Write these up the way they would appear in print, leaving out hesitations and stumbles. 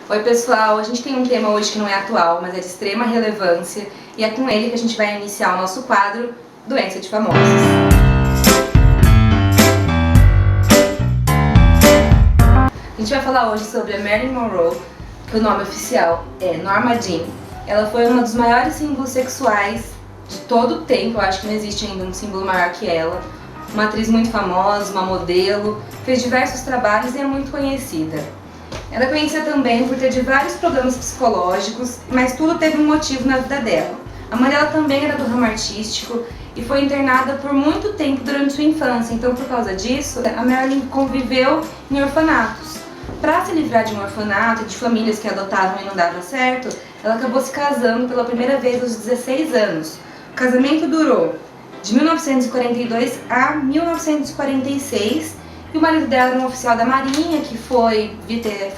Oi pessoal, a gente tem um tema hoje que não é atual, mas é de extrema relevância e é com ele que a gente vai iniciar o nosso quadro Doença de Famosos. A gente vai falar hoje sobre a Marilyn Monroe, que o nome oficial é Norma Jean. Ela foi uma dos maiores símbolos sexuais de todo o tempo, eu acho que não existe ainda um símbolo maior que ela. Uma atriz muito famosa, uma modelo, fez diversos trabalhos e é muito conhecida. Ela é conhecida também por ter vários problemas psicológicos, mas tudo teve um motivo na vida dela. A mãe dela também era do ramo artístico e foi internada por muito tempo durante sua infância, então por causa disso, a Marilyn conviveu em orfanatos. Para se livrar de um orfanato e de famílias que adotavam e não dava certo, ela acabou se casando pela primeira vez aos 16 anos. O casamento durou de 1942 a 1946 e o marido dela era um oficial da Marinha que foi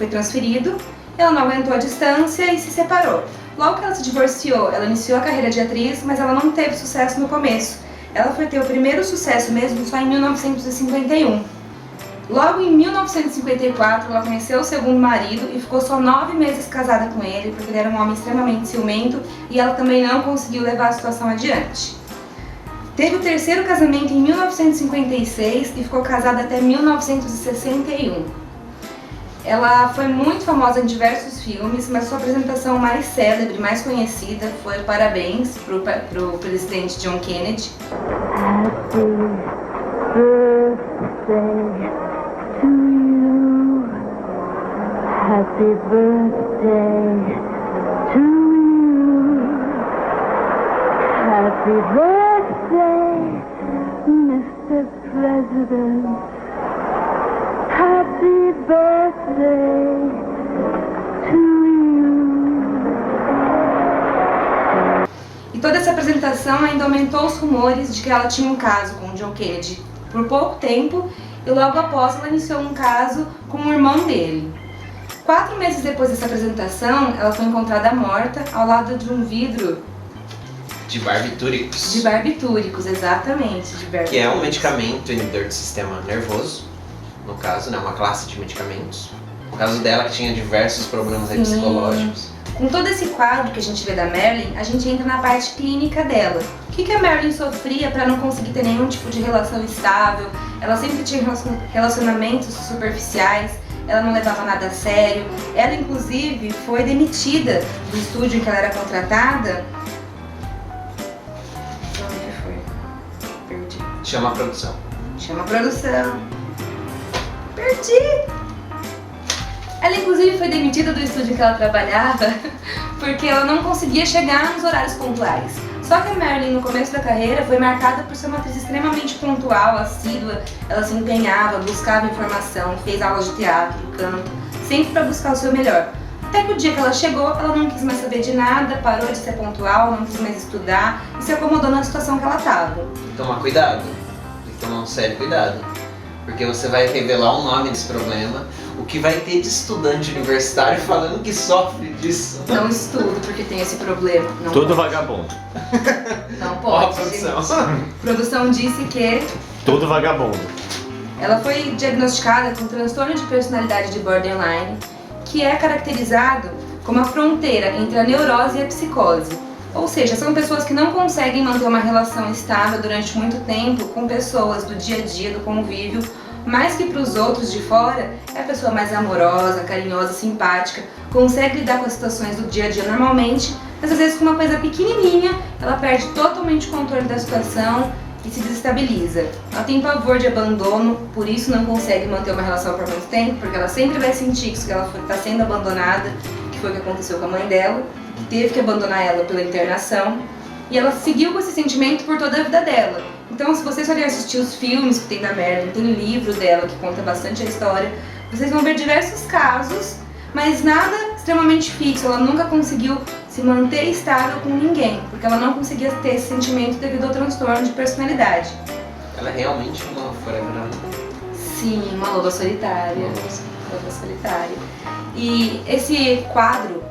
transferido. Ela não aguentou a distância e se separou. Logo que ela se divorciou, ela iniciou a carreira de atriz, mas ela não teve sucesso no começo. Ela foi ter o primeiro sucesso mesmo só em 1951. Logo em 1954, ela conheceu o segundo marido e ficou só 9 meses casada com ele, porque ele era um homem extremamente ciumento e ela também não conseguiu levar a situação adiante. Teve o terceiro casamento em 1956 e ficou casada até 1961. Ela foi muito famosa em diversos filmes, mas sua apresentação mais célebre, mais conhecida, foi Parabéns para o presidente John Kennedy. Happy birthday to you. Happy birthday, Mr. President. Happy birthday to you. E toda essa apresentação ainda aumentou os rumores de que ela tinha um caso com John Kennedy por pouco tempo e logo após ela iniciou um caso com o irmão dele. 4 meses depois dessa apresentação, ela foi encontrada morta ao lado de um vidro de barbitúricos. De barbitúricos, exatamente. Que é um medicamento inibidor do sistema nervoso, no caso, né, uma classe de medicamentos. No caso dela, que tinha diversos problemas psicológicos. Com todo esse quadro que a gente vê da Marilyn, a gente entra na parte clínica dela. O que a Marilyn sofria para não conseguir ter nenhum tipo de relação estável? Ela sempre tinha relacionamentos superficiais, ela não levava nada a sério. Ela, inclusive, foi demitida do estúdio em que ela era contratada. Onde foi? Perdi. Chama a produção. Chama a produção. Perdi! Ela, inclusive, foi demitida do estúdio que ela trabalhava porque ela não conseguia chegar nos horários pontuais. Só que a Marilyn, no começo da carreira, foi marcada por ser uma atriz extremamente pontual, assídua. Ela se empenhava, buscava informação, fez aulas de teatro, canto, sempre para buscar o seu melhor. Até que o dia que ela chegou, ela não quis mais saber de nada, parou de ser pontual, não quis mais estudar e se acomodou na situação que ela estava. Tomar cuidado, tem que tomar um sério cuidado, porque você vai revelar o nome desse problema, o que vai ter de estudante universitário falando que sofre disso. Não estudo porque tem esse problema. Não Todo pode. vagabundo. Não Ó, a pode, produção. gente. A produção disse que Todo vagabundo. ela foi diagnosticada com transtorno de personalidade de borderline, que é caracterizado como a fronteira entre a neurose e a psicose. Ou seja, são pessoas que não conseguem manter uma relação estável durante muito tempo com pessoas do dia a dia, do convívio, mas que para os outros de fora é a pessoa mais amorosa, carinhosa, simpática, consegue lidar com as situações do dia a dia normalmente, mas às vezes com uma coisa pequenininha ela perde totalmente o controle da situação e se desestabiliza. Ela tem pavor de abandono, por isso não consegue manter uma relação por muito tempo, porque ela sempre vai sentir que ela está sendo abandonada, que foi o que aconteceu com a mãe dela, que teve que abandonar ela pela internação, e ela seguiu com esse sentimento por toda a vida dela. Então, se vocês forem assistir os filmes que tem da Marilyn, tem livro dela que conta bastante a história, vocês vão ver diversos casos, mas nada extremamente fixo. Ela nunca conseguiu se manter estável com ninguém, porque ela não conseguia ter esse sentimento devido ao transtorno de personalidade. Ela é realmente uma forever. Sim, uma loba solitária. Loba solitária. E esse quadro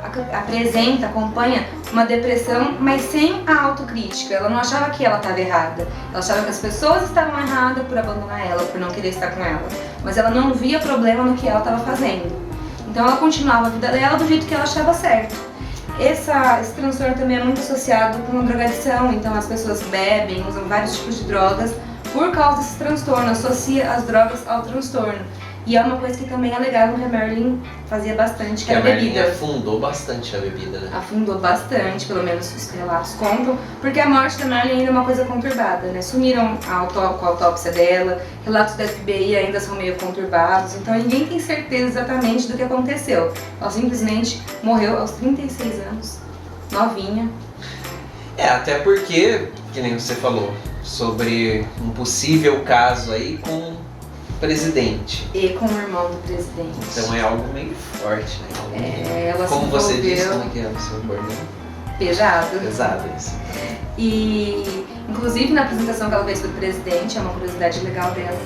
acompanha uma depressão, mas sem a autocrítica. Ela não achava que ela estava errada. Ela achava que as pessoas estavam erradas por abandonar ela, por não querer estar com ela. Mas ela não via problema no que ela estava fazendo. Então ela continuava a vida dela do jeito que ela achava certo. Esse transtorno também é muito associado com a drogadição, então as pessoas bebem, usam vários tipos de drogas por causa desse transtorno, associa as drogas ao transtorno. E é uma coisa que também alegaram que a Marilyn fazia bastante, que era a Marilyn bebida. afundou bastante a bebida, né? Afundou bastante, pelo menos os relatos contam, porque a morte da Marilyn ainda é uma coisa conturbada, né? Sumiram com a autópsia dela, relatos da FBI ainda são meio conturbados, então ninguém tem certeza exatamente do que aconteceu. Ela simplesmente morreu aos 36 anos, novinha. Até porque, que nem você falou, sobre um possível caso aí com o presidente. E com o irmão do presidente. Então é algo meio forte, né? Ela como se você envolveu. disse, como é que é o seu bordão? Pesado. Pesado isso. E, inclusive, na apresentação que ela fez pro presidente, é uma curiosidade legal dela,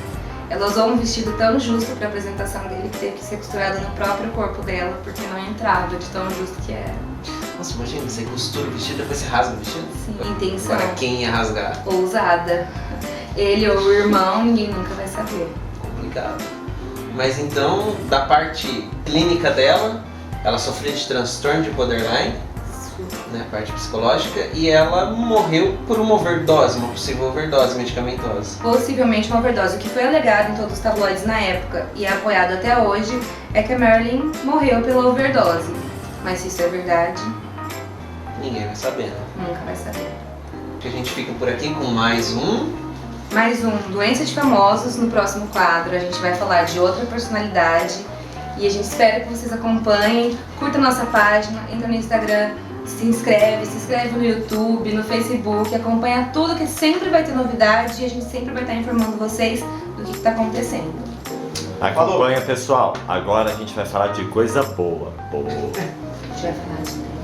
ela usou um vestido tão justo pra apresentação dele que teve que ser costurado no próprio corpo dela, porque não entrava de tão justo que era. Nossa, imagina, você costura o vestido, depois você rasga o vestido? Sim, intenção. Agora quem ia rasgar? Ousada. Ele ou o irmão, ninguém nunca vai saber. Complicado. Mas então, da parte clínica dela, ela sofreu de transtorno de borderline, né, a parte psicológica, e ela morreu por uma overdose, uma possível overdose medicamentosa. Possivelmente uma overdose. O que foi alegado em todos os tabloides na época e é apoiado até hoje é que a Marilyn morreu pela overdose. Mas se isso é verdade, Ninguém vai saber, né? nunca vai saber. A gente fica por aqui com mais um. Mais um Doença de Famosos. No próximo quadro a gente vai falar de outra personalidade e a gente espera que vocês acompanhem, curta a nossa página, entra no Instagram, se inscreve no YouTube, no Facebook, acompanha tudo que sempre vai ter novidade e a gente sempre vai estar informando vocês do que está acontecendo. Acompanha, pessoal. Agora a gente vai falar de coisa boa. A gente vai falar de